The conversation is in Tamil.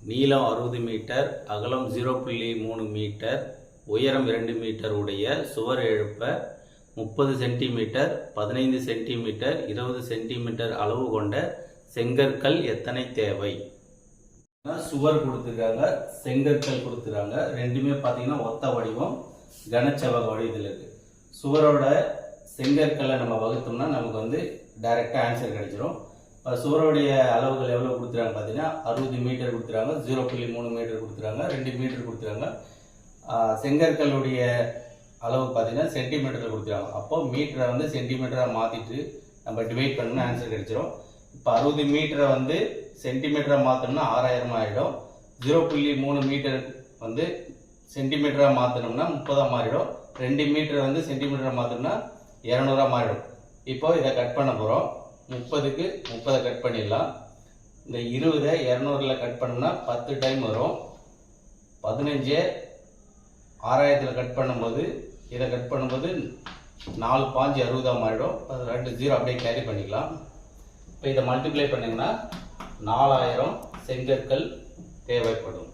நீளம் 60 மீட்டர், அகலம் 0.3 மீட்டர், உயரம் 2 மீட்டர் உடைய சுவர் எழுப்ப 30 சென்டிமீட்டர், 15 சென்டிமீட்டர், 20 சென்டிமீட்டர் அளவு கொண்ட செங்கற்கள் எத்தனை தேவை? சுவர் கொடுத்துருக்காங்க, செங்கற்கள் கொடுத்துருக்காங்க. ரெண்டுமே பார்த்தீங்கன்னா ஒத்த வடிவம், கனச்செவ்வக வடிவத்தில் இருக்கு. சுவரோட செங்கற்களை நம்ம வகுத்தோம்னா நமக்கு வந்து டைரக்டா ஆன்சர் கிடைச்சிடும். சுவருடைய அளவுகள் எவ்வளவு கொடுத்துறாங்க பார்த்தீங்கன்னா 60 மீட்டர் கொடுத்துறாங்க, 0.3 மீட்டர் கொடுத்துறாங்க, 2 மீட்டர் கொடுத்துறாங்க. செங்கற்களுடைய அளவு பார்த்தீங்கன்னா சென்டிமீட்டரில் கொடுத்துறாங்க. அப்போ மீட்டரை வந்து சென்டிமீட்டராக மாற்றிட்டு நம்ம டிவைட் பண்ணோம்னா ஆன்சர் கிடைச்சிடும். இப்போ 60 மீட்டரை வந்து சென்டிமீட்டராக மாற்றணும்னா 6000 ஆகிடும். 0.3 மீட்டர் வந்து சென்டிமீட்டராக மாற்றணும்னா 30 மாறிடும். 2 மீட்டர் வந்து சென்டிமீட்டராக மாற்றணும்னா 200 மாறிடும். இப்போ இதை கட் பண்ண போகிறோம். 30க்கு 30 கட் பண்ணிடலாம். இந்த 20 200 கட் பண்ணோம்னா 10 டைம் வரும். 15 6000 கட் பண்ணும்போது இதை கட் பண்ணும்போது 4 5 60 மாறிடும். 2 0 அப்படியே கேரி பண்ணிக்கலாம். இப்போ இதை மல்டிப்ளை பண்ணிங்கன்னா 4000 செங்கற்கள் தேவைப்படும்.